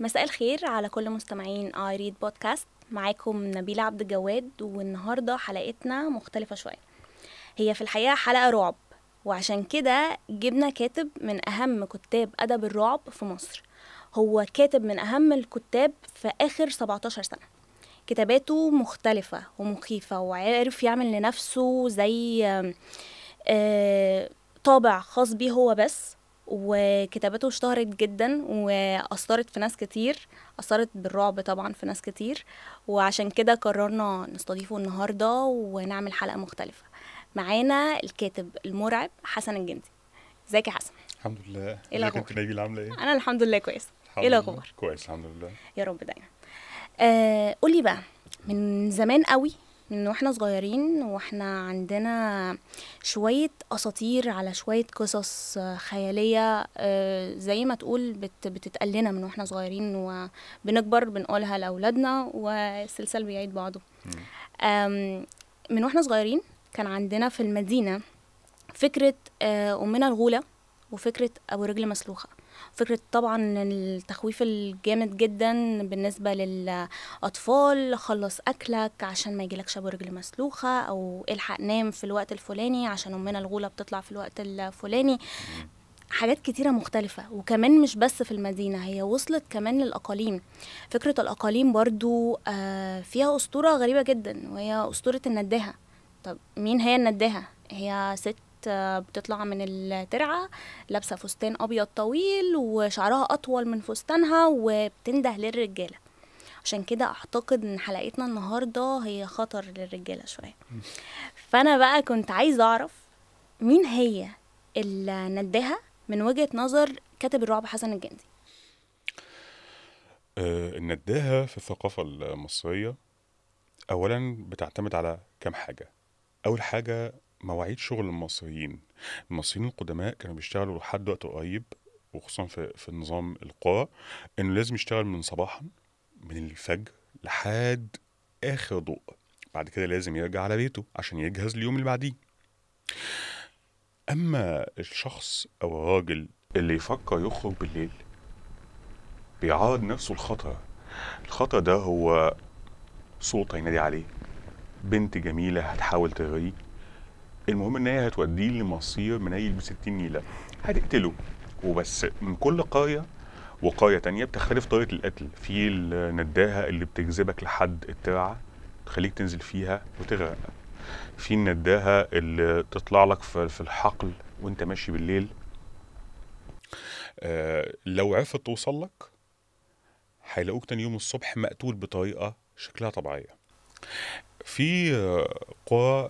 مساء الخير على كل مستمعين I read بودكاست. معاكم نبيلة عبد الجواد، والنهاردة حلقتنا مختلفة شوية. هي في الحقيقة حلقة رعب، وعشان كده جبنا كاتب من أهم كتاب أدب الرعب في مصر. هو كاتب من أهم الكتاب في آخر 17 سنة. كتاباته مختلفة ومخيفة، وعرف يعمل لنفسه زي طابع خاص بيه هو بس. وكتاباته اشتهرت جدا وأثرت في ناس كتير، أثرت بالرعب طبعا في ناس كتير، وعشان كده قررنا نستضيفه النهاردة ونعمل حلقة مختلفة. معانا الكاتب المرعب حسن الجندي. ازيك يا حسن؟ الحمد لله. ايه ازيك الأخبار؟ انت نبيل، عامله ايه؟ أنا الحمد لله كويس. ايه الحمد لله الأخبار؟ كويس، الحمد لله. يا رب دايما. قولي بقى، من زمان قوي، من واحنا صغيرين واحنا عندنا شوية أساطير على شوية قصص خيالية، زي ما تقول بتتقال لنا من واحنا صغيرين، وبنكبر بنقولها لأولادنا والسلسال بيعيد بعضه. مم. من واحنا صغيرين كان عندنا في المدينة فكرة أمنا الغولة، وفكرة أبو رجل مسلوخة. فكرة طبعا التخويف الجامد جدا بالنسبة للأطفال: خلص أكلك عشان ما يجيلكش أبو رجل مسلوخة، أو الحق نام في الوقت الفلاني عشان أمنا الغولة بتطلع في الوقت الفلاني. مم. حاجات كتيرة مختلفة، وكمان مش بس في المدينة، هي وصلت كمان للأقاليم. فكرة الأقاليم برضو فيها أسطورة غريبة جدا، وهي أسطورة النداهة. طب مين هي النداهة؟ هي ست بتطلع من الترعة، لابسة فستان أبيض طويل وشعرها أطول من فستانها، وبتنده للرجالة. عشان كده أعتقد إن حلقتنا النهاردة هي خطر للرجالة شوية. فأنا بقى كنت عايزة أعرف مين هي النداهة من وجهة نظر كاتب الرعب حسن الجندي. النداهة في الثقافة المصرية أولا بتعتمد على كام حاجة. أول حاجة مواعيد شغل المصريين القدماء كانوا بيشتغلوا لحد وقت قريب، وخصوصا في النظام القرى، إنه لازم يشتغل من صباحا، من الفجر لحد آخر ضوء. بعد كده لازم يرجع على بيته عشان يجهز اليوم اللي بعديه. أما الشخص أو الراجل اللي يفكر يخرج بالليل بيعرض نفسه الخطر. الخطر ده هو صوت هينادي عليه، بنت جميلة هتحاول تغريه، المهم ان هي هتوديه لمصير منيل ب60 نيلة، هتقتله. وبس من كل قرية وقرية تانية بتختلف طريقة القتل. في النداهة اللي بتجذبك لحد الترعة تخليك تنزل فيها وتغرق. في النداهة اللي تطلع لك في الحقل وانت ماشي بالليل، لو عرفت توصل لك هيلاقوك تاني يوم الصبح مقتول بطريقة شكلها طبيعية. في قرى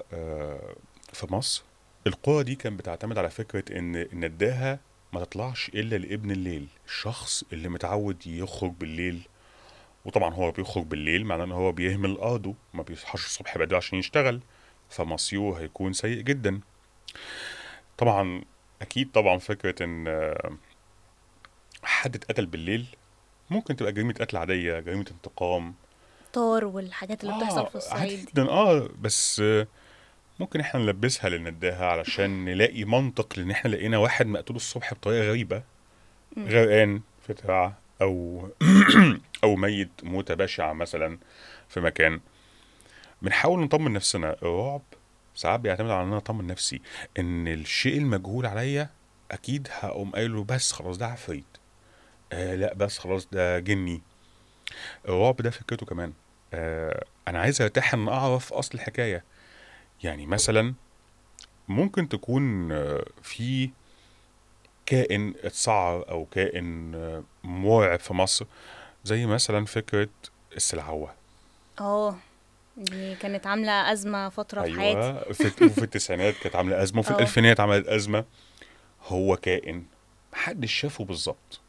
في مصر، القرى دي كانت بتعتمد على فكرة ان النداهة ما تطلعش الا لابن الليل، الشخص اللي متعود يخرج بالليل. وطبعا هو بيخرج بالليل معناه ان هو بيهمل ارضه، ما بيصحاش الصبح بدري عشان يشتغل، فمصيره هيكون سيء جدا. طبعا اكيد طبعا فكرة ان حد اتقتل بالليل ممكن تبقى جريمة قتل عادية، جريمة انتقام. طار والحاجات اللي بتحصل في عادي الصعيد دي. جدا، بس ممكن احنا نلبسها للنداهة علشان نلاقي منطق، لان احنا لقينا واحد مقتول الصبح بطريقة غريبة، مم. غرقان في ترعة او او ميت موتة بشعة مثلا في مكان. بنحاول نطمن نفسنا. الرعب ساعات بيعتمد على ان انا اطمن نفسي ان الشيء المجهول عليا اكيد هقوم قايله بس خلاص ده عفريت، لا بس خلاص ده جني. الرعب ده فكرته كمان انا عايز ارتاح ان اعرف اصل الحكاية. يعني مثلا ممكن تكون في كائن اتسعر او كائن مرعب في مصر، زي مثلا فكرة السلعوة. اه، دي كانت عاملة أزمة فترة في حياتي. ايوه، وفي التسعينات كانت عاملة ازمة، وفي اه. الالفينات عملت ازمة. هو كائن محدش شافه بالظبط،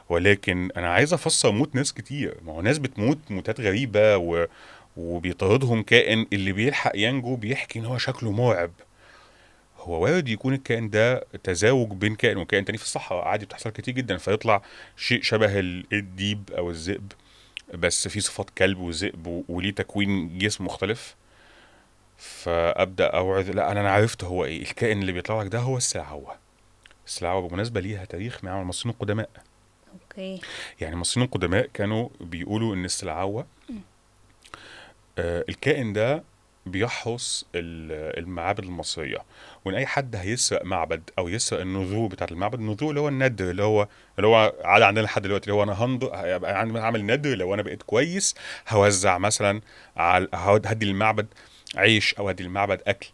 ولكن انا عايز افسر موت ناس كتير. ما هو ناس بتموت موتات غريبة وبيطاردهم كائن، اللي بيلحق ينجو بيحكي ان هو شكله مرعب. هو وارد يكون الكائن ده تزاوج بين كائن وكائن تاني في الصحراء، عادي بتحصل كتير جدا، فيطلع شيء شبه الديب او الذئب، بس فيه صفات كلب وذئب وليه تكوين جسم مختلف. فابدا اوعظ، لا انا عرفت هو ايه الكائن اللي بيطلع لك ده، هو السلعوه. السلعوه بالمناسبه ليها تاريخ مع المصريين القدماء. اوكي. يعني المصريين القدماء كانوا بيقولوا ان السلعوة الكائن ده بيحرس المعابد المصرية، وان اي حد هيسرق معبد او يسرق النذور بتاعت المعبد، النذور اللي هو الندر، اللي هو عادي عندنا لحد دلوقتي، اللي هو انا هيبقى عامل ندر لو انا بقيت كويس هوزع مثلا هدي المعبد عيش او هدي المعبد اكل.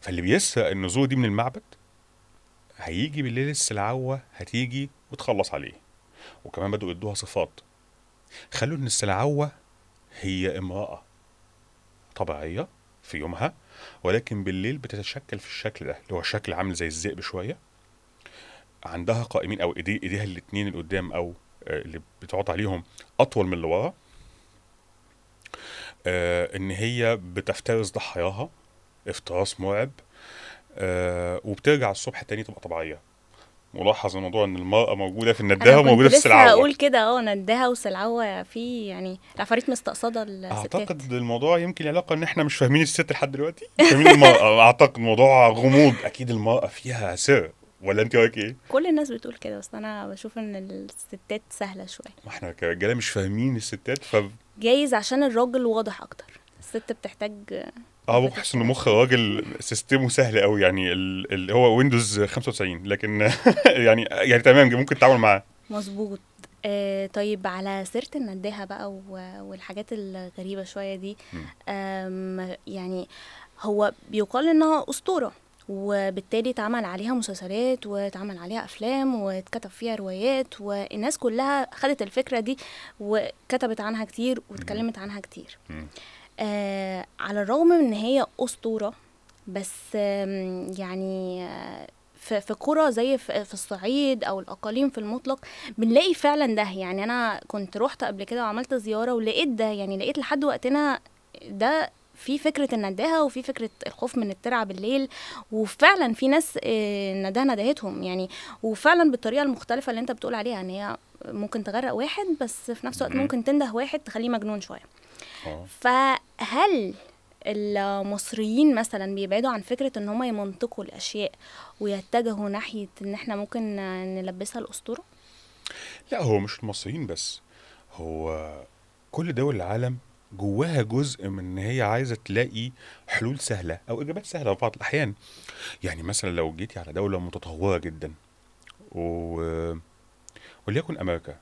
فاللي بيسرق النذور دي من المعبد هيجي بالليل السلعوة هتيجي وتخلص عليه. وكمان بدأوا يدوها صفات، خلوا ان السلعوة هي امرأة طبيعية في يومها، ولكن بالليل بتتشكل في الشكل ده اللي هو شكل عامل زي الذئب شوية، عندها قائمين او ايديها الاتنين اللي قدام او اللي بتقعد عليهم اطول من اللي ورا، ان هي بتفترس ضحاياها افتراس مرعب، وبترجع الصبح تاني تبقى طبيعية. ملاحظ الموضوع ان المرأة موجودة في انا النداهة كنت وموجودة في لسه السلعوة. هقول كده، نداها وسلعوة، في يعني العفاريت مستقصده الستات. اعتقد الموضوع يمكن علاقة ان احنا مش فاهمين الست لحد دلوقتي، مش فاهمين المرأة. اعتقد الموضوع غموض، اكيد المرأة فيها سر، ولا انت رايك ايه؟ كل الناس بتقول كده، بس انا بشوف ان الستات سهله شويه. ما احنا كرجالة مش فاهمين الستات جايز عشان الراجل واضح اكتر، الست بتحتاج بحس ان مخ الراجل سيستمه سهل قوي، يعني اللي هو ويندوز 95، لكن يعني تمام ممكن تتعامل معاه. مظبوط. طيب على سيرة النداهة بقى والحاجات الغريبة شوية دي، يعني هو بيقال انها اسطورة، وبالتالي اتعمل عليها مسلسلات واتعمل عليها افلام واتكتب فيها روايات، والناس كلها خدت الفكرة دي وكتبت عنها كتير واتكلمت عنها كتير. على الرغم من ان هي اسطورة، بس يعني في قرى زي في الصعيد او الاقاليم في المطلق بنلاقي فعلا ده. يعني انا كنت روحت قبل كده وعملت زيارة ولقيت ده، يعني لقيت لحد وقتنا ده في فكرة النداهة وفي فكرة الخوف من الترعة بالليل، وفعلا في ناس النداهة ندهتهم يعني، وفعلا بالطريقة المختلفة اللي انت بتقول عليها، ان هي ممكن تغرق واحد بس في نفس الوقت ممكن تنده واحد تخليه مجنون شوية. فهل المصريين مثلا بيبعدوا عن فكرة ان هم يمنطقوا الاشياء ويتجهوا ناحية ان احنا ممكن نلبسها الاسطورة؟ لا، هو مش المصريين بس، هو كل دول العالم جواها جزء من ان هي عايزة تلاقي حلول سهلة او اجابات سهلة في بعض الاحيان. يعني مثلا لو جيتي على دولة متطورة جدا وليكن امريكا،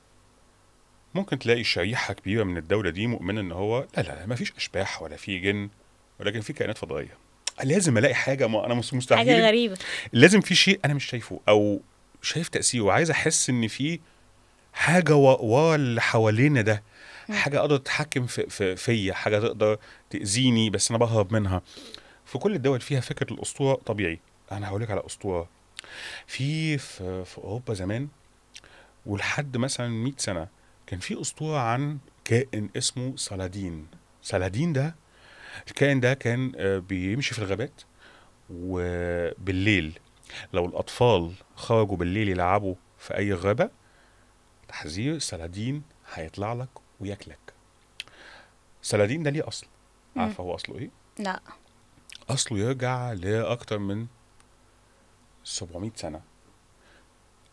ممكن تلاقي شريحة كبيرة من الدولة دي مؤمنة ان هو لا مفيش اشباح ولا في جن، ولكن في كائنات فضائية. لازم الاقي حاجة، ما انا حاجة مستحيل، غريبة. لازم في شيء انا مش شايفه او شايف تأثيره، وعايز احس ان في حاجة ورا اللي حوالينا ده، حاجة اقدر تتحكم فيا، حاجة تقدر تأذيني بس انا بهرب منها. في كل الدول فيها فكرة الاسطورة طبيعي. انا هقولك على اسطورة في اوروبا زمان ولحد مثلا 100 سنة، كان في اسطورة عن كائن اسمه سالادين. سالادين ده، الكائن ده كان بيمشي في الغابات، وبالليل لو الأطفال خرجوا بالليل يلعبوا في أي غابة، تحذير، سالادين هيطلع لك وياكلك. سالادين ده ليه أصل؟ عارفة هو أصله إيه؟ لا. أصله يرجع لأكتر من 700 سنة،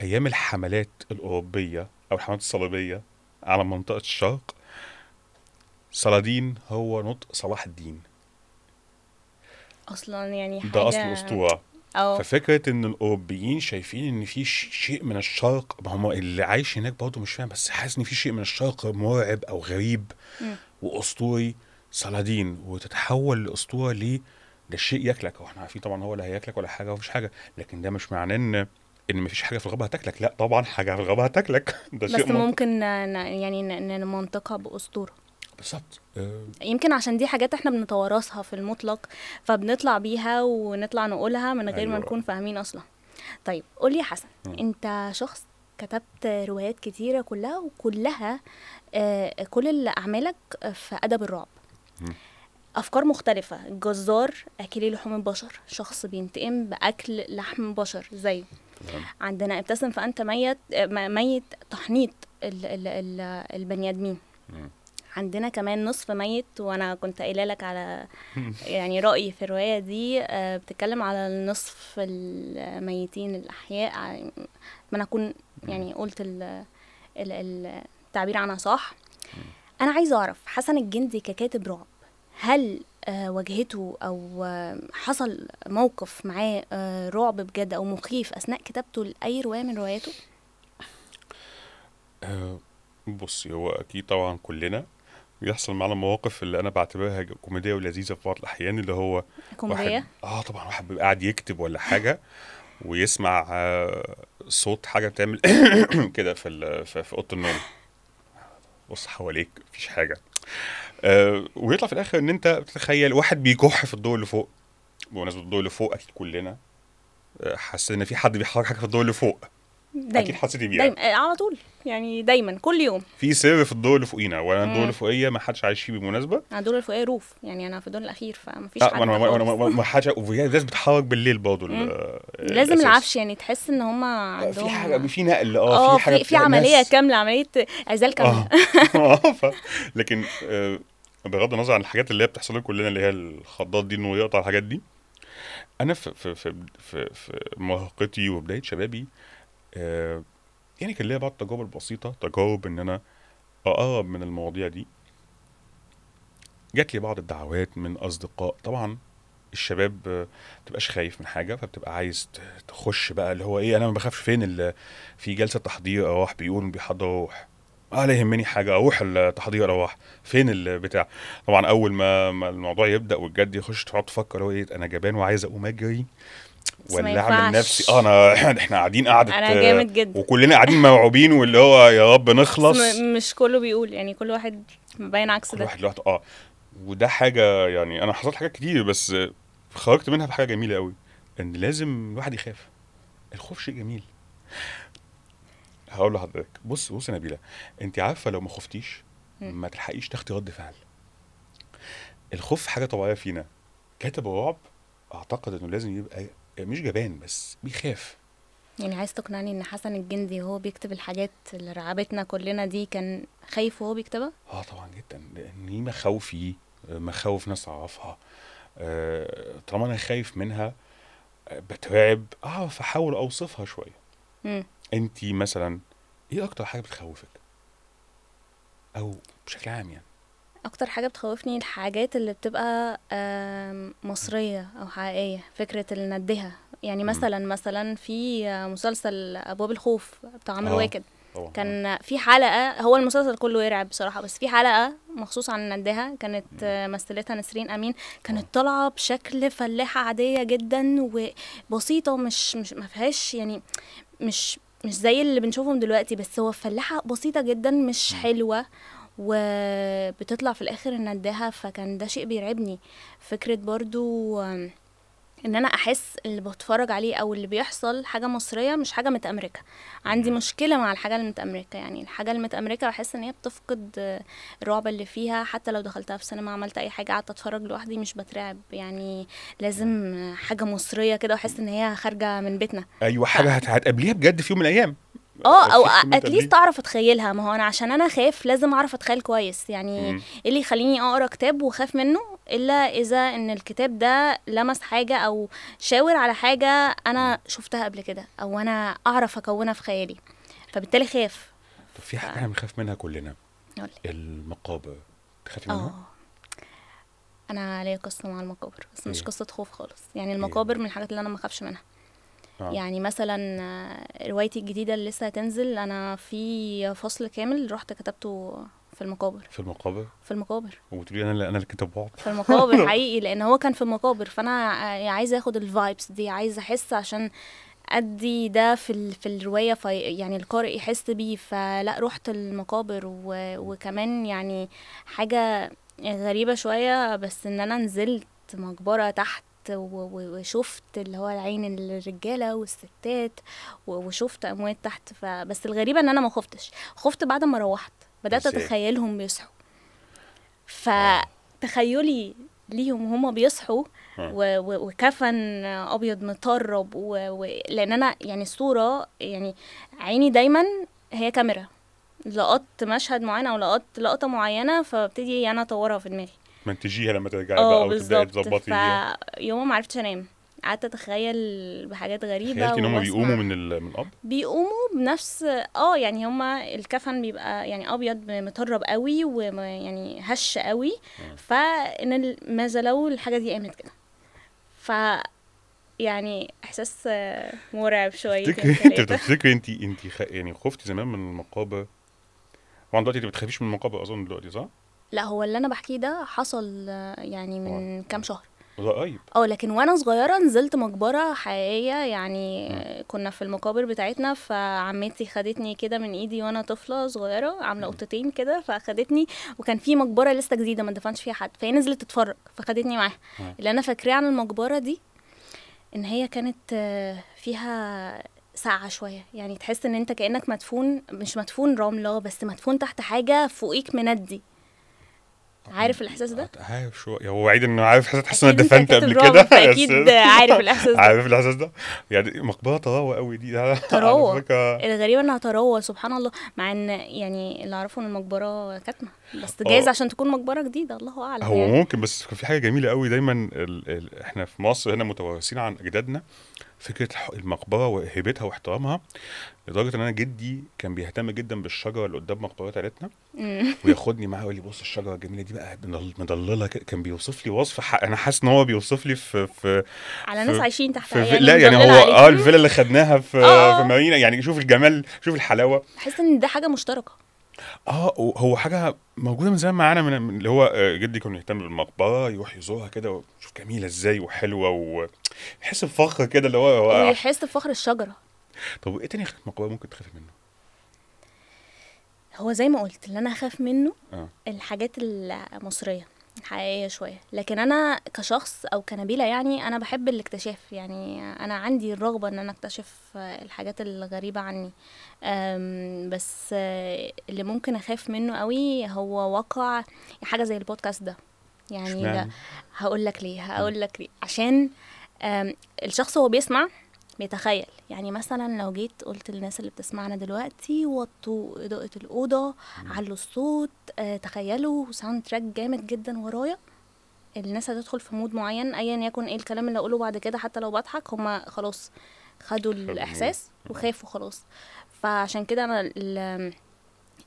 أيام الحملات الأوروبية أو الحملات الصليبية على منطقة الشرق. سالادين هو نطق صلاح الدين، اصلا يعني ده أصل حاجة. الأسطورة. ففكرة ان الاوروبيين شايفين ان في شيء من الشرق، ما هم اللي عايش هناك برضه مش فاهم، بس حاسس ان في شيء من الشرق مرعب او غريب واسطوري، سالادين، وتتحول لاسطوره ليه؟ ده الشيء ياكلك. واحنا عارفين طبعا هو لا هياكلك ولا حاجه ومفيش حاجه، لكن ده مش معناه ان مفيش حاجه في الغابه هتاكلك، لا طبعا حاجه في الغابه هتاكلك. ده بس شيء منطقي. ممكن يعني نمنطقها بأسطورة. بالظبط. يمكن عشان دي حاجات احنا بنتوارثها في المطلق، فبنطلع بيها ونطلع نقولها من غير ما أيوة. نكون فاهمين اصلا. طيب قولي يا حسن، انت شخص كتبت روايات كتيرة وكلها كل أعمالك في أدب الرعب. أفكار مختلفة، جزار أكلي لحوم البشر، شخص بينتقم بأكل لحم بشر زيه. عندنا ابتسم فأنت ميت تحنيط البني آدمين. عندنا كمان نصف ميت، وانا كنت قايله لك على يعني رأيي في الرواية دي، بتتكلم على النصف الميتين الأحياء. ما انا اكون يعني قلت التعبير عنها صح. انا عايزه اعرف حسن الجندي ككاتب رعب، هل واجهته او حصل موقف معاه رعب بجد او مخيف اثناء كتابته لاي روايه من رواياته؟ بصي، هو اكيد طبعا كلنا بيحصل معانا مواقف اللي انا بعتبرها كوميديه ولذيذه في بعض الاحيان، اللي هو واحد كوميديه. طبعا واحد بيبقى قاعد يكتب ولا حاجه ويسمع صوت حاجه بتعمل كده في اوضه النوم. بص حواليك مفيش حاجه، ويطلع في الاخر ان انت بتتخيل واحد بيكح في الدور اللي فوق. بمناسبه الدور اللي فوق، اكيد كلنا حاسين ان في حد بيحرك حاجه في الدور اللي فوق. اكيد دايما حسيتي بيها. دايما على طول، يعني دايما كل يوم. في سر في الدور اللي فوقينا، وانا الدور اللي امم فوقيه ما حدش عايش فيه بالمناسبه. انا الدور الفوقيه روف، يعني انا في الدور الاخير فمفيش حد ما خالص. ما حدش، وفي ناس بتحرك بالليل برضه مم. لازم الاساس. العفش، يعني تحس ان هما في حاجه، عندهم في نقل، في حاجه في عمليه ناس. كامله، عمليه عزال كامله. لكن بغض النظر عن الحاجات اللي هي بتحصل لنا كلنا، اللي هي الخضات دي، انه يقطع الحاجات دي. انا في مراهقتي وبدايه شبابي، يعني كان ليا بعض التجارب البسيطه، تجارب ان انا اقرب من المواضيع دي. جات لي بعض الدعوات من اصدقاء. طبعا الشباب متبقاش خايف من حاجه، فبتبقى عايز تخش بقى، اللي هو ايه، انا ما بخافش. فين في جلسه تحضير ارواح بيقولوا بيحضروا روح، لا يهمني حاجه اروح التحضير ارواح. فين البتاع؟ طبعا اول ما الموضوع يبدا والجد يخش، تقعد تفكر هو ايه، انا جبان وعايز اقوم اجري بس ما ولا اعمل نفسي ينفعش. احنا قاعدين قعده، انا جامد جدا. وكلنا قاعدين مرعوبين، واللي هو يا رب بس نخلص. مش كله بيقول، يعني كل واحد مبين عكس كل ده. واحد لوحده. وده حاجه، يعني انا حصلت حاجات كتير، بس خرجت منها بحاجه جميله قوي، ان لازم الواحد يخاف. الخوف شيء جميل. هقول لحضرتك، بص يا نبيله، انت عارفه لو ما خفتيش مم. ما تلحقيش تاخدي رد فعل. الخوف حاجه طبيعيه فينا. كاتب الرعب اعتقد انه لازم يبقى مش جبان، بس بيخاف. يعني عايز تقنعني ان حسن الجندي وهو بيكتب الحاجات اللي رعبتنا كلنا دي كان خايف وهو بيكتبها؟ طبعا جدا، لان دي مخاوفي، مخاوف ناس اعرفها. طالما انا خايف منها، بترعب، فاحاول اوصفها شويه. مم. انتي مثلا ايه اكتر حاجه بتخوفك، او بشكل عام يعني؟ اكتر حاجة بتخوفني الحاجات اللي بتبقى مصرية او حقيقية، فكرة الندهة. يعني مم. مثلا في مسلسل ابواب الخوف بتاع عمرو اه واكد، طبعا. كان في حلقة، هو المسلسل كله يرعب بصراحة، بس في حلقة مخصوص عن الندهة كانت مثلتها نسرين أمين. كانت طالعة بشكل فلاحة عادية جدا وبسيطة، مش ما فيهاش يعني، مش زي اللي بنشوفهم دلوقتي، بس هو فلاحة بسيطة جدا مش مم. حلوة، وبتطلع في الآخر الندهة. فكان ده شيء بيرعبني، فكرة برضو ان انا احس اللي بتفرج عليه او اللي بيحصل حاجه مصريه مش حاجه متامركه. عندي مم. مشكله مع الحاجه المتامركه، يعني الحاجه المتامركه بحس ان هي بتفقد الرعب اللي فيها. حتى لو دخلتها في سينما عملت اي حاجه قعدت اتفرج لوحدي مش بترعب، يعني لازم حاجه مصريه كده واحس ان هي خارجه من بيتنا. ايوه، ف حاجه هتقابليها بجد في يوم من الايام. او في احتمال اتليست تقابليه. اعرف اتخيلها. ما هو انا عشان انا خاف لازم اعرف اتخيل كويس، يعني مم. ايه اللي يخليني اقرا كتاب واخاف منه الا اذا ان الكتاب ده لمس حاجه او شاور على حاجه مم. انا شفتها قبل كده او انا اعرف اكونها في خيالي، فبالتالي خاف. طب في ف حاجه احنا بنخاف منها كلنا، قولي. المقابر. تخافي منها؟ اه انا ليا قصه مع المقابر، بس مش ايه؟ قصه خوف خالص. يعني ايه؟ المقابر من الحاجات اللي انا ما اخافش منها. اه يعني مثلا روايتي الجديده اللي لسه هتنزل، انا في فصل كامل رحت كتبته في المقابر. في المقابر؟ في المقابر. وبتقولي انا اللي كاتب رعب؟ في المقابر حقيقي، لان هو كان في المقابر، فانا عايزه اخد الفايبس دي، عايزه احس عشان ادي ده في الروايه، في يعني القارئ يحس بيه. فلا رحت المقابر وكمان يعني حاجه غريبه شويه، بس ان انا نزلت مقبره تحت وشفت اللي هو العين الرجاله والستات وشفت اموات تحت. فبس الغريبه ان انا ما خفتش، خفت بعد ما روحت بدات ازاي؟ اتخيلهم بيصحوا. اه فتخيلي ليهم هما بيصحوا اه وكفن ابيض مطرب لان انا يعني الصوره، يعني عيني دايما هي كاميرا، لقطت مشهد معين او لقطت لقطه معينه فابتدي انا اطورها في دماغي. منتجيها لما ترجعي بقى وتبداي بالظبط. تظبطي فيها. فيوم ما عرفتش انام، قعدت اتخيل بحاجات غريبه تخيلتي ان هم بيقوموا واسمع. من القبر؟ بيقوموا بنفس يعني هما الكفن بيبقى يعني ابيض مطرب قوي ويعني هش قوي، فان ماذا لو الحاجه دي قامت كده؟ ف يعني احساس مرعب شويتين تفتكري انت ثلاثه. بتفتكري يعني خفتي زمان من المقابر؟ طبعا دلوقتي انت بتخافيش من المقابر اظن دلوقتي، صح؟ لا، هو اللي انا بحكيه ده حصل يعني اه من كام شهر. قريب. لكن وانا صغيره نزلت مقبره حقيقيه يعني. مم. كنا في المقابر بتاعتنا، فعمتي خدتني كده من ايدي وانا طفله صغيره عامله قطتين كده، فاخدتني. وكان في مقبره لسه جديده ما دفنش فيها حد، فهي نزلت تتفرج فخدتني معاها. اه اللي انا فاكراه عن المقبره دي ان هي كانت فيها ساقعة شوية، يعني تحس ان انت كأنك مدفون، مش مدفون رملة بس مدفون تحت حاجة فوقيك مندي. عارف الاحساس ده؟ عارف شويه، هو بعيد انه عارف، حاسس ان اكيد انا انت دفنت كاتب قبل رعب كده بس فاكيد عارف الاحساس ده. عارف الاحساس ده. يعني مقبره طراوه قوي دي على تروى. فكره. الغريب انها تروى سبحان الله، مع ان يعني اللي اعرفه ان المقبره كاتمه، بس جايز اه عشان تكون مقبره جديده، الله اعلم هو يعني. ممكن، بس كان في حاجه جميله قوي دايما احنا في مصر هنا متوارثين عن اجدادنا فكره المقبره وهيبتها واحترامها، لدرجه ان انا جدي كان بيهتم جدا بالشجره اللي قدام مقبره عيلتنا، مم. وياخدني معاه ويقول لي بص الشجره الجميله دي بقى مضلله كده. كان بيوصف لي وصف انا حاسس ان هو بيوصف لي على ناس في عايشين تحتها يعني لا يعني مضلله هو عليك. الفيلا اللي خدناها في اه مارينا، يعني شوف الجمال، شوف الحلاوه. بحس ان ده حاجه مشتركه. هو حاجه موجوده من زمان معانا، من اللي هو جدي كان يهتم بالمقبره، يروح يزورها كده ويشوف جميله ازاي وحلوه، ويحس بفخر كده اللي هو ويحس بفخر الشجره. طب ايه تاني مقبره ممكن تخافي منه؟ هو زي ما قلت اللي انا اخاف منه اه الحاجات المصريه حقيقيه شويه، لكن انا كشخص او كنبيله يعني انا بحب الاكتشاف، يعني انا عندي الرغبه ان انا اكتشف الحاجات الغريبه عني. بس اللي ممكن اخاف منه قوي هو واقع حاجه زي البودكاست ده. يعني لا، اشمعنى؟ مم. هقول لك ليه. عشان الشخص هو بيسمع بيتخيل، يعني مثلا لو جيت قلت للناس اللي بتسمعنا دلوقتي وطوا إضاءة الأوضة، علوا الصوت، تخيلوا ساوند تراك جامد جدا ورايا، الناس هتدخل في مود معين ايا يكن ايه الكلام اللي اقوله بعد كده، حتى لو بضحك هما خلاص خدوا خدوا المود. الإحساس وخافوا خلاص. فعشان كده أنا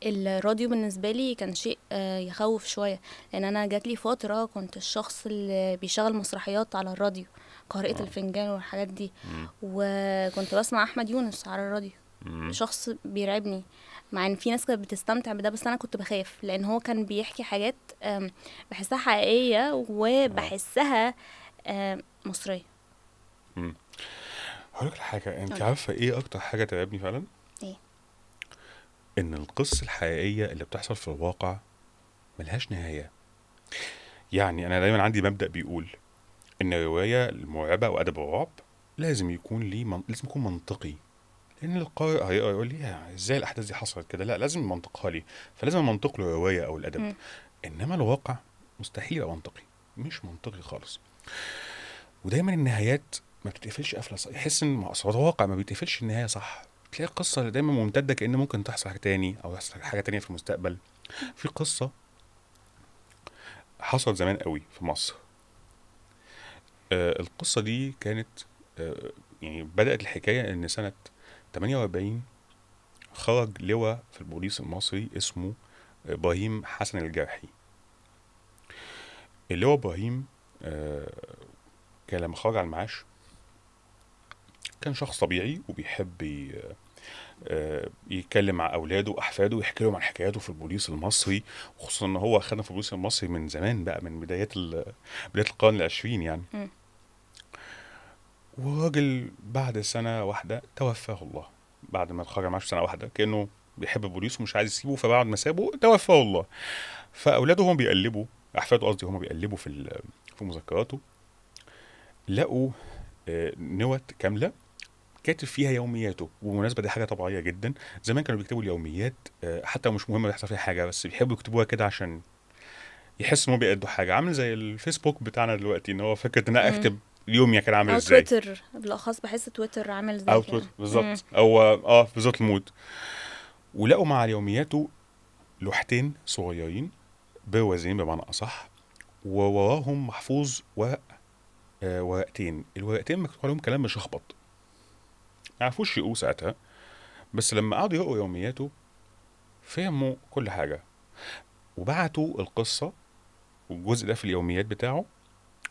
الراديو بالنسبة لي كان شيء يخوف شوية، لأن أنا جات لي فترة كنت الشخص اللي بيشغل مسرحيات على الراديو، قارئة اه الفنجان والحاجات دي، مم. وكنت بسمع أحمد يونس على الراديو. مم. شخص بيرعبني، مع ان في ناس كانت بتستمتع بده، بس انا كنت بخاف لان هو كان بيحكي حاجات بحسها حقيقية اه وبحسها مصرية. مم. هقول لك حاجه، انت قولي. عارفه ايه اكتر حاجه تعبني فعلا؟ ايه؟ ان القصة الحقيقية اللي بتحصل في الواقع ملهاش نهاية. يعني انا دايما عندي مبدأ بيقول ان الرواية المرعبة او ادب الرعب لازم يكون لازم يكون منطقي، لان القارئ هيقرا يقول لي ازاي الاحداث دي حصلت كده، لا لازم منطقها لي، فلازم المنطق له الرواية او الادب. مم. انما الواقع مستحيل يبقى منطقي، مش منطقي خالص. ودايما النهايات ما بتتقفلش قفله صح، يحس ان اصل ده واقع ما بيتقفلش النهايه صح. تلاقي القصه دايما ممتده كأن ممكن تحصل حاجه تاني او يحصل حاجه تانية في المستقبل. في قصه حصلت زمان قوي في مصر، القصة دي كانت يعني بدأت الحكاية إن سنة 48 خرج لواء في البوليس المصري اسمه إبراهيم حسن الجرحي. اللواء إبراهيم كان لما خرج على المعاش كان شخص طبيعي وبيحب يتكلم مع أولاده وأحفاده ويحكي لهم عن حكاياته في البوليس المصري، وخصوصا إن هو خدم في البوليس المصري من زمان بقى، من بداية القرن العشرين يعني. مم. وراجل بعد سنة واحدة توفاه الله، بعد ما اتخرج معاش سنة واحدة كأنه بيحب البوليس ومش عايز يسيبه، فبعد ما سابه توفاه الله. فأولاده هم بيقلبوا، أحفاده قصدي، هم بيقلبوا في مذكراته، لقوا نوت كاملة كاتب فيها يومياته. وبالمناسبة دي حاجة طبيعية جدا، زمان كانوا بيكتبوا اليوميات حتى مش مهم يحصل فيها حاجة، بس بيحبوا يكتبوها كده عشان يحسوا انهم بيأدوا حاجة. عامل زي الفيسبوك بتاعنا دلوقتي، ان هو فكرة ان انا مم. اكتب يومي كان عامل او ازاي. تويتر بالاخص، بحس تويتر عامل زي اوتبوت كده. مم. بالظبط، او بالظبط المود. ولقوا مع يومياته لوحتين صغيرين بوازين بمعنى اصح، ووراهم محفوظ ورق ورقتين، الورقتين مكتوب عليهم كلام مشخبط، ما عرفوش يقروا ساعتها، بس لما قعدوا يقروا يومياته فهموا كل حاجة، وبعتوا القصة والجزء ده في اليوميات بتاعه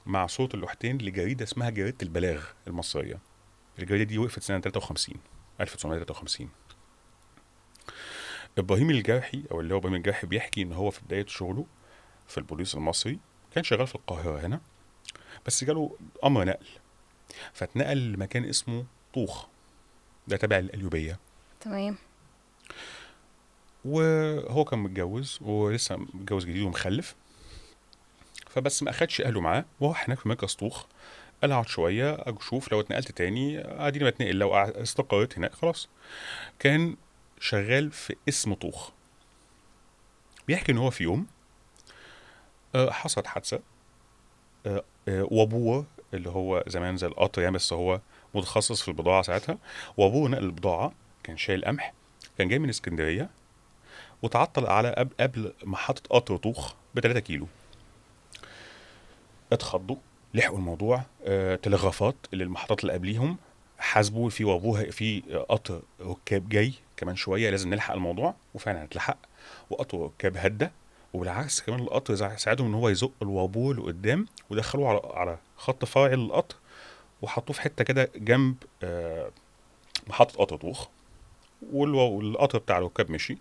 مع صوت اللوحتين لجريدة اسمها جريدة البلاغ المصرية. الجريدة دي وقفت سنة 53 1953. إبراهيم الجرحي أو اللي هو إبراهيم الجرحي بيحكي إن هو في بداية شغله في البوليس المصري كان شغال في القاهرة هنا، بس جاله أمر نقل، فاتنقل لمكان اسمه طوخ، ده تبع القليوبية. تمام. وهو كان متجوز ولسه متجوز جديد ومخلف، فبس ما أخدش أهله معاه، وهو هناك في مركز طوخ قال اقعد شوية أشوف لو اتنقلت تاني قاعدين بتنقل، لو استقريت هناك خلاص. كان شغال في اسم طوخ. بيحكي إن هو في يوم حصلت حادثة، وابوه اللي هو زمان زي القطر يعني، بس هو متخصص في البضاعة ساعتها، وابوه نقل البضاعة، كان شايل قمح، كان جاي من اسكندرية وتعطل على قبل محطة قطر طوخ ب3 كيلو. اتخضوا، لحقوا الموضوع، تلغرافات للمحطات اللي قبليهم، حاسبوا في وابوه في قطر ركاب جاي كمان شوية لازم نلحق الموضوع، وفعلا اتلحق وقطر ركاب هدى، وبالعكس كمان القطر ساعدهم ان هو يزق الوابور لقدام ودخلوه على خط فرعي للقطر، وحطوه في حته كده جنب محطه قطر طوخ، والقطر بتاع الركاب مشي.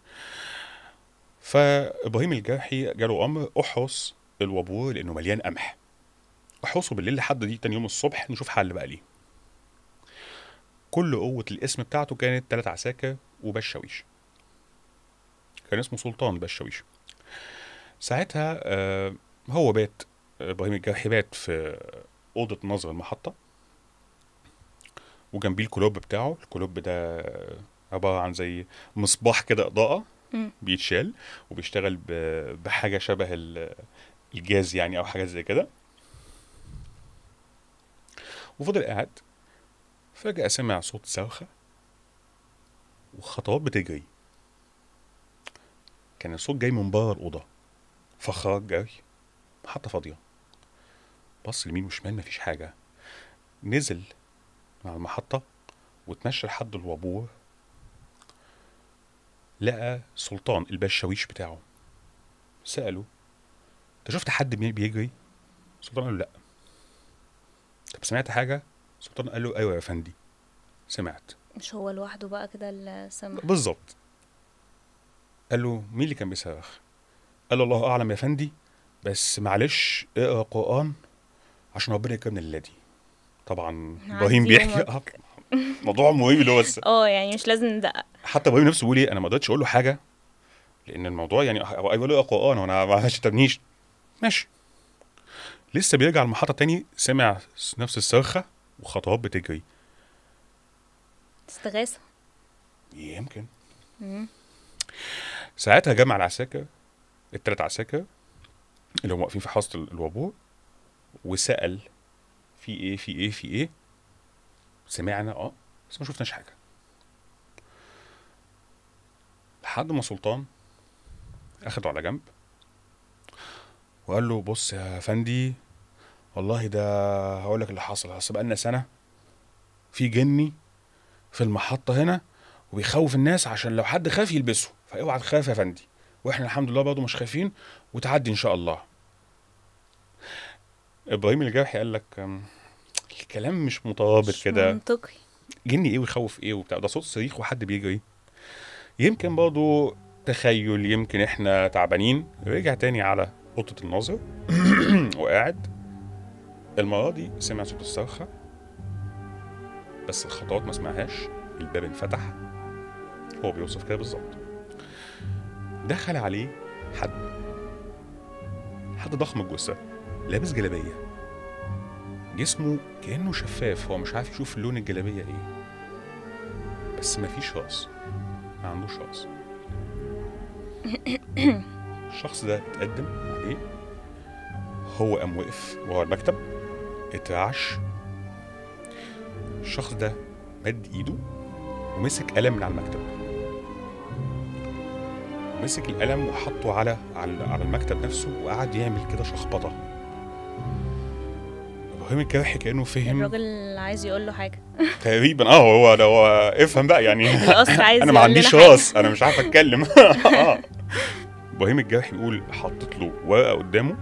فابراهيم الجرحي جاله امر احرس الوابور لانه مليان قمح، احرسه بالليل لحد دي تاني يوم الصبح نشوف حل بقى ليه. كل قوه الاسم بتاعته كانت 3 عساكر وبشاويش، كان اسمه سلطان بشاويش. ساعتها هو بات، ابراهيم الجرحي بات في اوضه نظر المحطه، وجنبيه الكلوب بتاعه. الكلوب ده عباره عن زي مصباح كده اضاءه بيتشال وبيشتغل بحاجه شبه الجاز يعني او حاجه زي كده. وفضل قاعد، فجاه سمع صوت صرخه وخطوات بتجري، كان الصوت جاي من بره الاوضه، فخرج جري، محطه فاضيه، بص يمين وشمال مفيش حاجه، نزل مع المحطة واتمشى لحد الوابور، لقى سلطان البشاويش بتاعه. سأله انت شفت حد بيجري؟ سلطان قال له لا. طب سمعت حاجة؟ سلطان قال له ايوه يا فندي سمعت. مش هو لوحده بقى كده اللي سمع؟ بالظبط. قال له مين اللي كان بيصرخ؟ قال له الله اعلم يا فندي، بس معلش اقرا قرآن عشان ربنا يكرمنا الليلة دي. طبعا ابراهيم بيحكي موضوع مهم اللي هو بس يعني مش لازم ندقق. حتى ابراهيم نفسه بيقول ايه، انا ما قدرتش اقول له حاجه لان الموضوع يعني ايوه له قرآن وانا ما شتمنيش. ماشي. لسه بيرجع المحطه تاني سمع نفس الصرخه وخطوات بتجري. استغاثه يمكن. ساعتها جمع العساكر، ال3 عساكر اللي هم واقفين في حوض الوابور، وسأل في ايه في ايه في ايه. سمعنا بس ما شفناش حاجه، لحد ما سلطان اخده على جنب وقال له بص يا فندي، والله ده هقول لك اللي حصل. اصل بقالنا سنه في جني في المحطه هنا وبيخوف الناس عشان لو حد خاف يلبسه، فاوعى تخاف يا فندي، واحنا الحمد لله برضه مش خايفين وتعدي ان شاء الله. ابراهيم الجرحي قال لك الكلام مش مترابط كده، منطقي. جني ايه ويخوف ايه وبتاع، ده صوت صريخ وحد بيجري، يمكن برضه تخيل، يمكن احنا تعبانين. رجع تاني على اوضه الناظر وقاعد. المره دي سمع صوت الصرخه بس الخطوات ما سمعهاش. الباب انفتح، هو بيوصف كده بالظبط. دخل عليه حد ضخم الجثه، لابس جلابيه، جسمه كانه شفاف، هو مش عارف يشوف لون الجلابيه ايه، بس مفيش راس، ما عندوش راس. الشخص ده اتقدم عليه، هو قام وقف ورا المكتب اترعش. الشخص ده مد ايده ومسك قلم من على المكتب، مسك القلم وحطه على المكتب نفسه وقعد يعمل كده شخبطه. ابراهيم ابراهيم الجرحي كانه فهم الراجل عايز يقول له حاجه. تقريبا. هو افهم بقى يعني. القصر عايز انا ما يقول لنا عنديش حاجة. راس، انا مش عارف اتكلم. ابراهيم الجرحي بيقول حطت له ورقه قدامه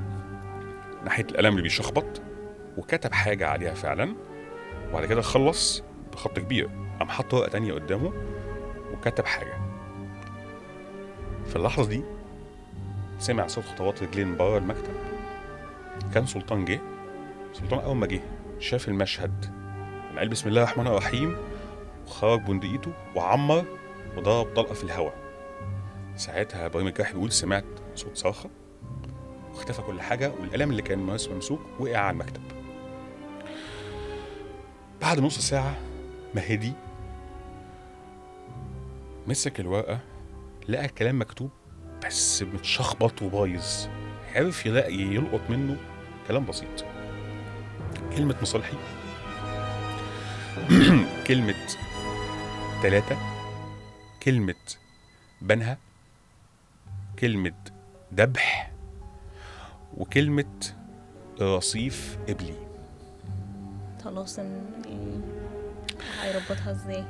ناحيه القلم اللي بيشخبط، وكتب حاجه عليها فعلا، وبعد كده خلص بخط كبير، قام حط ورقه تانية قدامه وكتب حاجه. في اللحظه دي سمع صوت خطوات رجلين بره المكتب. كان سلطان جه. سلطان اول ما جه شاف المشهد، قال بسم الله الرحمن الرحيم، وخرج بندقيته وعمر وضرب طلقه في الهواء. ساعتها ابراهيم الجرحي بيقول سمعت صوت صرخه واختفى كل حاجه، والقلم اللي كان ممسوك وقع على المكتب. بعد نص ساعه ما هدي مسك الورقه، لقى الكلام مكتوب بس متشخبط وبايظ. عرف يلقط منه كلام بسيط: كلمه مصالحي، كلمه 3، كلمه بنها، كلمه دبح، وكلمه رصيف قبلي. طلاسم هيربطها ازاي؟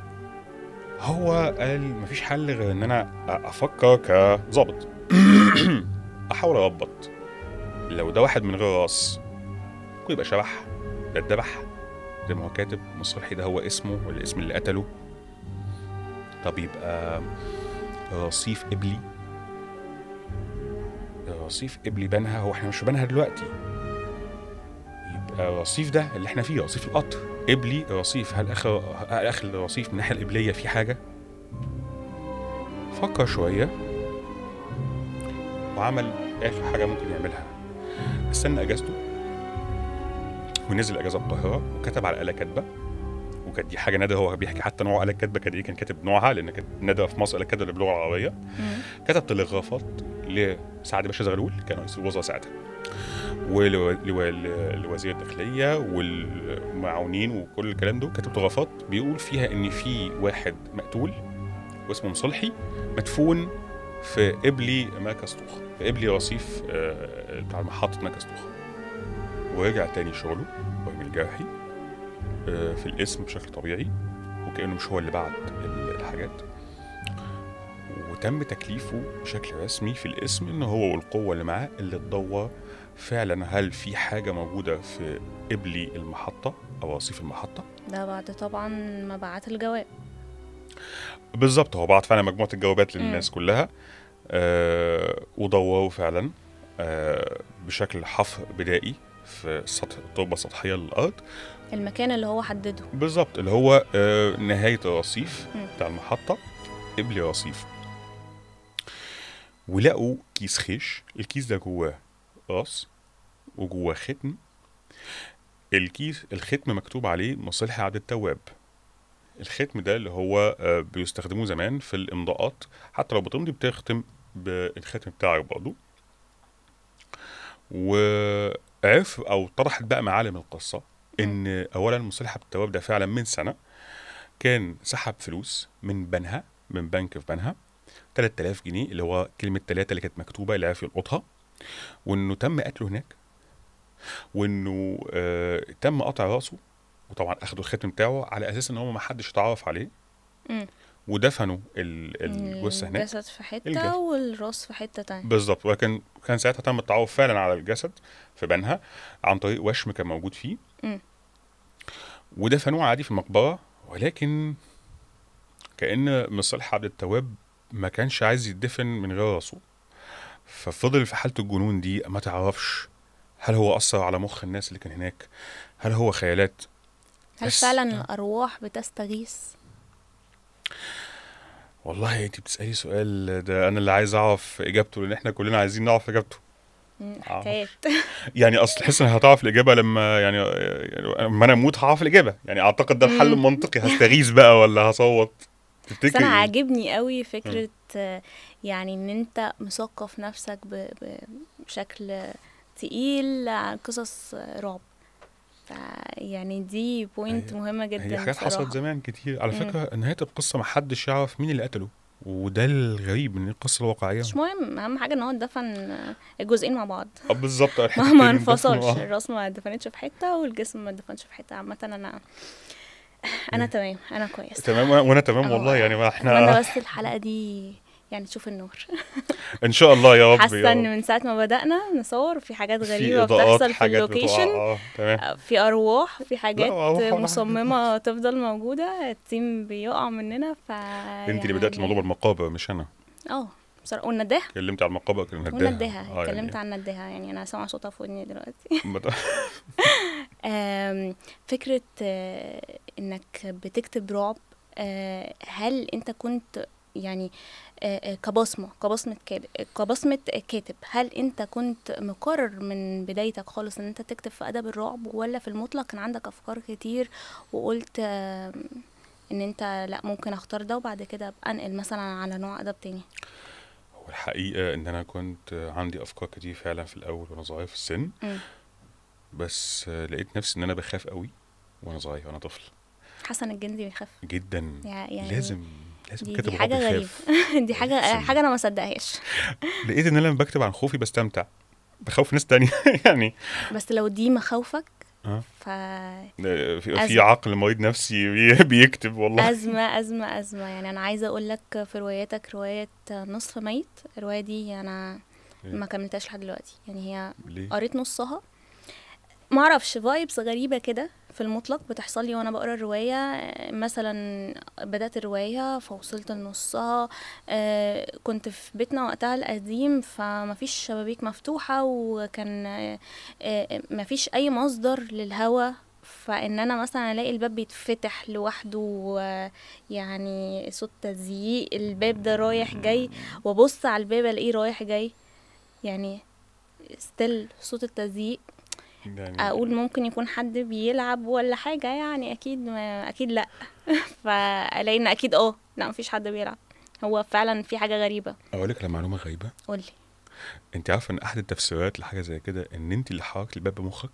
هو قال مفيش حل غير ان انا افكر كظابط. احاول اربط لو ده واحد من غير راس ممكن يبقى شبح، ده اتذبح زي ما هو كاتب. مصالحي ده هو اسمه ولا اسم اللي قتله؟ طب يبقى رصيف قبلي. رصيف قبلي بنها، هو احنا مش في بنها دلوقتي، يبقى رصيف ده اللي احنا فيه رصيف القطر. قبلي رصيف، هل اخر الرصيف من الناحيه القبليه في حاجه؟ فكر شويه وعمل اخر حاجه ممكن يعملها. استنى اجازته ونزل اجازه القاهره وكتب على آلة كاتبه، وكانت دي حاجه نادره. هو بيحكي حتى نوع آلة كاتبه كان ايه، كان كاتب نوعها لان كانت نادره في مصر آلة كاتبه باللغه العربيه. كتب تلغرافات لسعد باشا زغلول كان رئيس الوزراء ساعتها، ولوزير الداخليه والمعاونين وكل الكلام ده. كتب تلغرافات بيقول فيها ان في واحد مقتول واسمه مصلحي مدفون في قبلي مركز طوخ، في قبلي رصيف بتاع محطه مركز طوخ. ورجع تاني شغله ابراهيم الجرحي في الاسم بشكل طبيعي، وكأنه مش هو اللي بعت الحاجات. وتم تكليفه بشكل رسمي في الاسم ان هو والقوه اللي معاه اللي تدور فعلا هل في حاجه موجوده في قبلي المحطه او رصيف المحطه. ده بعد طبعا ما بعت الجواب. بالظبط، هو بعت فعلا مجموعه الجوابات للناس كلها. ودوروا فعلا بشكل حفر بدائي في سطح التربه السطحيه للارض، المكان اللي هو حدده بالظبط، اللي هو نهايه الرصيف بتاع المحطه، قبلي رصيف. ولقوا كيس خيش. الكيس ده جواه راس وجواه ختم. الختم مكتوب عليه مصالحي عبد التواب. الختم ده اللي هو بيستخدموه زمان في الامضاءات، حتى لو بتمضي بتختم بالختم بتاعك برضه. وعرف او طرحت بقى معالم القصه ان اولا مصالحي عبد التواب ده فعلا من سنه كان سحب فلوس من بنها، من بنك في بنها، 3000 جنيه اللي هو كلمه 3 اللي كانت مكتوبه اللي عرف يلقطها، وانه تم قتله هناك، وانه تم قطع راسه، وطبعا اخدوا الختم بتاعه على اساس ان هو ما حدش اتعرف عليه. ودفنوا الجثه هناك، الجسد في حته والراس في حته تانية بالظبط. ولكن كان ساعتها تم التعرف فعلا على الجسد في بنها عن طريق وشم كان موجود فيه. ودفنوه عادي في المقبره، ولكن كأن مصالح عبد التواب ما كانش عايز يدفن من غير راسه، ففضل في حالة الجنون دي. ما تعرفش هل هو أثر على مخ الناس اللي كان هناك، هل هو خيالات، هل فعلا الأرواح بتستغيث؟ والله انت بتسألي سؤال ده انا اللي عايز اعرف اجابته، لان احنا كلنا عايزين نعرف اجابته. حكايات. يعني اصل تحس ان هتعرف الاجابه لما يعني لما انا اموت هعرف الاجابه. يعني اعتقد ده الحل المنطقي. هستغيث بقى ولا هصوت؟ بس انا عاجبني قوي فكره يعني ان انت مثقف نفسك بشكل تقيل عن قصص رعب. يعني دي بوينت مهمه جدا. هي حاجات حصلت زمان كتير على فكره. نهايه القصه ما حدش يعرف مين اللي قتله. وده الغريب من القصه الواقعيه. مش مهم، اهم حاجه ان هو اتدفن الجزئين مع بعض. بالظبط، ما الحتتين انفصلش، دفنوا. الراس ما اتدفنتش في حته والجسم ما اتدفنش في حته. عامه انا تمام، انا كويس. تمام، وانا تمام والله، يعني ما احنا اتمنى بس الحلقه دي يعني تشوف النور. ان شاء الله يا رب حاسه يا ان رب. من ساعه ما بدانا نصور في حاجات في غريبه اضاءات، بتحصل في حاجات بتقع، اللوكيشن، تمام. في ارواح، في لا، حاجات اروح ولا حاجه. مصممه تفضل موجوده، التيم بيقع مننا انت اللي بدات الموضوع يعني. بالمقابر مش انا. اه بصراحه، والنداهه. اتكلمت على المقابر كان نداها، اتكلمت يعني عن نداهه، يعني انا سامعه صوتها في ودني دلوقتي. بت- فكره انك بتكتب رعب، هل انت كنت يعني كبصمة كاتب، هل انت كنت مقرر من بدايتك خالص ان انت تكتب في ادب الرعب، ولا في المطلق كان عندك افكار كتير وقلت ان انت لا ممكن اختار ده وبعد كده ابقى انقل مثلا على نوع ادب تاني؟ هو الحقيقه ان انا كنت عندي افكار كتير فعلا في الاول وانا صغير في السن، مم. بس لقيت نفسي ان انا بخاف قوي وانا صغير وانا طفل حسن الجندي بيخاف جدا. يعني. لازم دي كاتب الرعب حاجة غريبة. يخاف. دي لازم. حاجة انا ما صدقهاش. لقيت ان انا لما بكتب عن خوفي بستمتع، بخوف ناس تانية يعني. بس لو دي مخاوفك اه ف في عقل مريض نفسي بيكتب والله. أزمة. يعني أنا عايزة أقول لك في رواياتك رواية نصف ميت، الرواية دي أنا ما كملتهاش لحد دلوقتي، يعني هي ليه؟ قريت نصها، معرفش فايبس غريبة كده في المطلق بتحصل لي وانا بقرا الرواية. مثلا بدأت الرواية فوصلت لنصها، كنت في بيتنا وقتها القديم فمفيش شبابيك مفتوحة، وكان مفيش اي مصدر للهواء، فان انا مثلا الاقي الباب بيتفتح لوحده، يعني صوت تزييق الباب ده رايح جاي، وابص على الباب الاقيه رايح جاي، يعني ستيل صوت التزييق، يعني اقول ممكن يكون حد بيلعب ولا حاجه، يعني اكيد لا. فالاقي ان اكيد لا مفيش حد بيلعب، هو فعلا في حاجه غريبه. اقول لك على معلومه غريبه. قولي. انت عارفه ان احد التفسيرات لحاجه زي كده ان انت اللي حركت الباب بمخك؟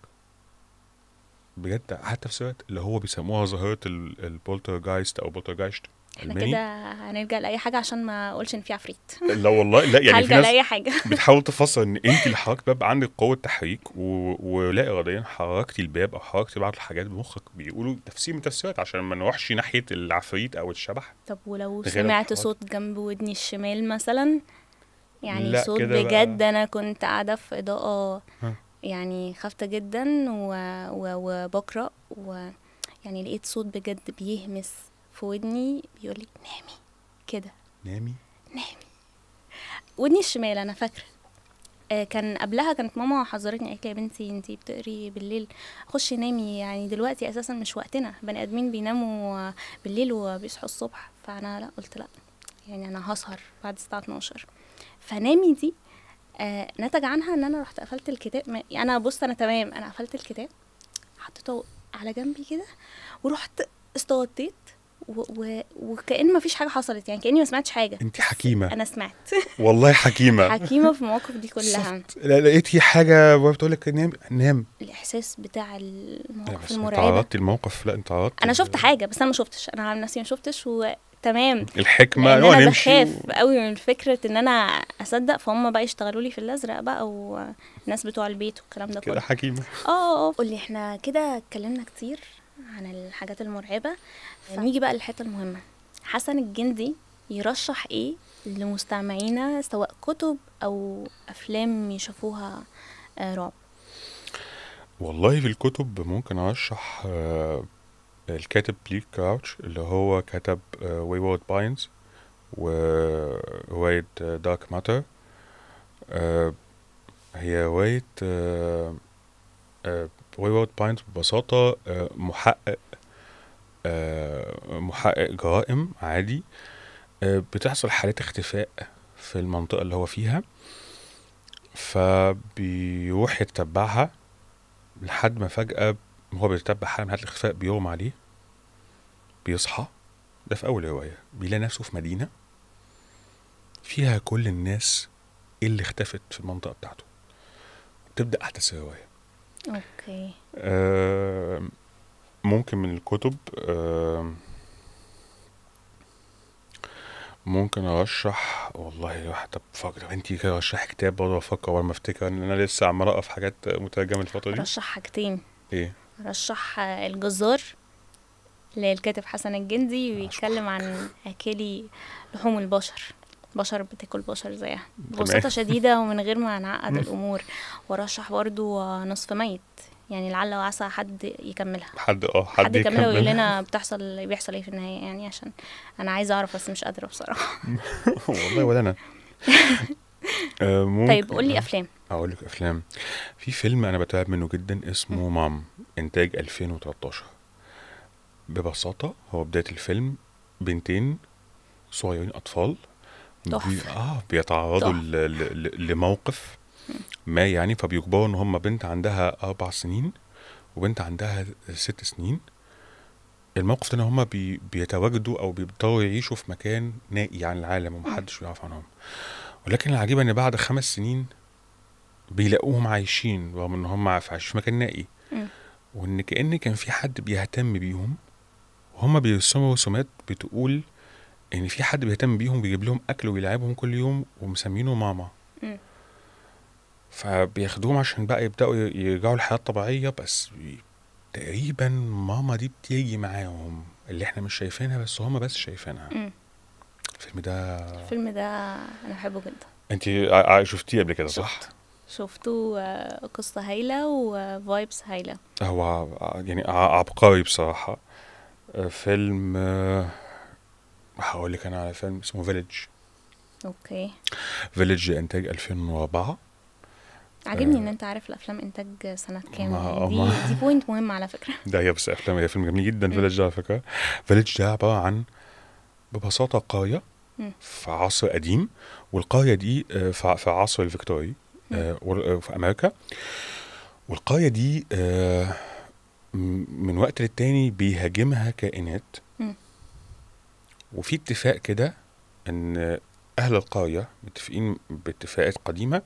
بجد، احد التفسيرات اللي هو بيسموها ظاهره البولترجايست او بولترجايست احنا الماني. كده هنلجأ لاي حاجه عشان ما اقولش ان في عفريت. لا والله، لا يعني في هلجأ ناس لاي حاجه. بتحاول تفسر ان انت اللي حركت الباب، عندك قوه تحريك ولا اراديا حركتي الباب او حركتي بعض الحاجات بمخك. بيقولوا تفسير من التفسيرات عشان ما نروحش ناحيه العفريت او الشبح. طب ولو غير سمعت الحركة. صوت جنب ودني الشمال مثلا، يعني لا صوت كده بقى. بجد، انا كنت قاعده في اضاءه ها. يعني خافته جدا وبقرا يعني لقيت صوت بجد بيهمس في ودني بيقولي نامي كده، نامي. ودني الشمال انا فاكره. كان قبلها كانت ماما حذرتني، قالت لي يا بنتي انتي بتقري بالليل، خشي نامي، يعني دلوقتي اساسا مش وقتنا، بني ادمين بيناموا بالليل وبيصحوا الصبح. فانا لا، قلت لا، يعني انا هسهر بعد الساعه 12. فنامي دي نتج عنها ان انا رحت قفلت الكتاب. انا بص انا تمام، انا قفلت الكتاب حطيته على جنبي كده ورحت استوطيت وكأن ما فيش حاجه حصلت، يعني كأني ما سمعتش حاجه. انت حكيمه انا سمعت. والله، حكيمه. حكيمه في المواقف دي كلها. لقيتي حاجه بتقول لك نام. الاحساس بتاع لا المواقف بس انت المرعبه. عرضتي الموقف، لا انت عرضتي انا شفت حاجه بس انا ما شفتش، انا عن نفسي ما شفتش وتمام. الحكمه لان نوع انا نمشي بخاف قوي من فكره ان انا اصدق، فهم بقى يشتغلوا لي في الازرق بقى والناس بتوع البيت والكلام ده كده كله. حكيمه. قولي، احنا كده اتكلمنا كتير عن الحاجات المرعبه، نيجي بقى للحته المهمه. حسن الجندي يرشح ايه لمستمعينا، سواء كتب او افلام يشوفوها رعب؟ والله في الكتب ممكن ارشح الكاتب بليك كراوتش اللي هو كتب ويورد باينز ورواية دارك ماتر. هي رواية ويورد باينز ببساطة محقق جرائم عادي، بتحصل حالات اختفاء في المنطقة اللي هو فيها، فبيروح يتبعها لحد ما فجأة هو بيتبع حالة من حالات الاختفاء، بيغمى عليه، بيصحى. ده في أول رواية، بيلاقي نفسه في مدينة فيها كل الناس اللي اختفت في المنطقة بتاعته. تبدأ أحداث الرواية. اوكي. ممكن من الكتب ممكن ارشح والله واحده بفكر. انت كده رشح كتاب برضه بفكر وانا افتكر ان انا لسه عمال اقرا في حاجات مترجمه الفتره دي. رشح حاجتين. ايه؟ رشح الجزار للكاتب حسن الجندي، بيتكلم اشكرك. عن اكلي لحوم البشر، بشر بتاكل بشر زيها تمام. ببساطة شديدة ومن غير ما نعقد الأمور. ورشح برضو نصف ميت، يعني لعل وعسى حد يكملها، حد يكملها ويقول يكمل. لنا بيحصل ايه في النهاية، يعني عشان انا عايزة اعرف بس مش قادرة بصراحة. والله ولا انا. طيب ممكن قولي افلام. اقول لك افلام. في فيلم انا بتعب منه جدا اسمه مام، انتاج 2013. ببساطه هو بدايه الفيلم بنتين صغيرين اطفال تحفة. بيتعرضوا تحفة. لموقف ما يعني، فبيجبروا ان هم بنت عندها 4 سنين وبنت عندها 6 سنين. الموقف ده ان هم بيتواجدوا او بيضطروا يعيشوا في مكان نائي عن العالم ومحدش بيعرف عنهم. ولكن العجيب ان بعد 5 سنين بيلاقوهم عايشين رغم ان هم عايشين في مكان نائي، مم. وان كان في حد بيهتم بيهم، وهم بيرسموا رسومات بتقول ان في حد بيهتم بيهم بيجيب لهم اكل ويلعبهم كل يوم ومسمينه ماما. مم. فبياخدوهم عشان بقى يبداوا يرجعوا الحياه الطبيعيه، بس تقريبا ماما دي بتيجي معاهم اللي احنا مش شايفينها بس هم بس شايفينها. مم. الفيلم ده الفيلم ده انا بحبه جدا. انت شفتيه قبل كده صح؟ شفته. قصة هايلة وفايبس هايلة. هو يعني عبقري بصراحه. فيلم هقول لك انا على فيلم اسمه فيليج. اوكي. فيليج انتاج 2004. عجبني ان انت عارف الافلام انتاج سنة كام، يعني ما دي بوينت مهمة على فكرة. ده هي بس افلام، هي فيلم جميل جدا مم. فيليج ده على فكره. فيليج ده عباره عن ببساطه قريه مم. في عصر قديم، والقريه دي في عصر الفيكتوري مم. في امريكا. والقريه دي من وقت للتاني بيهاجمها كائنات. مم. وفي اتفاق كده ان اهل القريه متفقين باتفاقات قديمه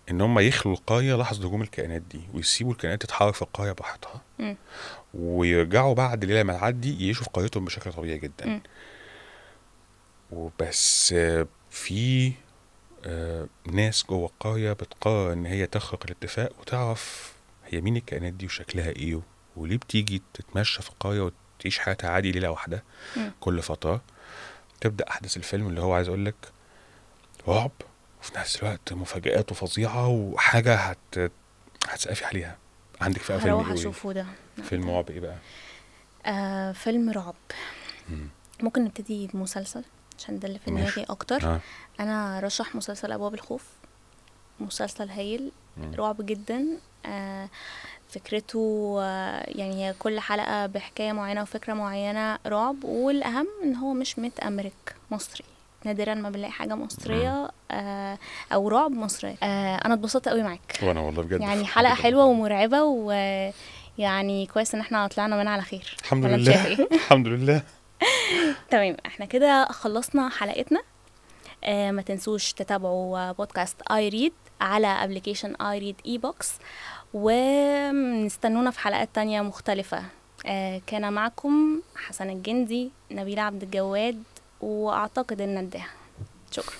ان هم يخلوا القريه لحظه هجوم الكائنات دي، ويسيبوا الكائنات تتحرك في القريه براحتها، مم. ويرجعوا بعد ليله ما تعدي يعيشوا في قريتهم بشكل طبيعي جدا. مم. وبس في ناس جوه القريه بتقرر ان هي تخرق الاتفاق وتعرف هي مين الكائنات دي وشكلها ايه وليه بتيجي تتمشى في القريه وتعيش حياتها عادي ليله واحده مم. كل فتره. تبدا احداث الفيلم اللي هو عايز اقول لك رعب، وفي نفس الوقت مفاجآت وفظيعه وحاجه هتسقفي عليها. عندك بقى فيلم هروح ايه وايه؟ اشوفه ده. فيلم رعب ايه بقى؟ فيلم رعب. مم. ممكن نبتدي بمسلسل عشان ده اللي في ماشي. دماغي اكتر. اه. انا رشح مسلسل ابواب الخوف. مسلسل هايل، مم. رعب جدا. فكرته يعني هي كل حلقة بحكاية معينة وفكرة معينة رعب، والأهم إن هو مش متأمريك مصري. نادرا ما بنلاقي حاجة مصرية أو رعب مصرية. أنا اتبسطت قوي معاك، وانا والله بجد يعني حلقة حلوة ومرعبة، ويعني كويس إن احنا طلعنا منها على خير. الحمد ولا انت شايف لله. ايه؟ الحمد لله. تمام، احنا كده خلصنا حلقتنا. ما تنسوش تتابعوا بودكاست اي ريد على ابلكيشن اي ريد اي بوكس، ونستنونا في حلقات تانية مختلفة. كان معكم حسن الجندي، نبيلة عبد الجواد، واعتقد ان نداها. شكرا.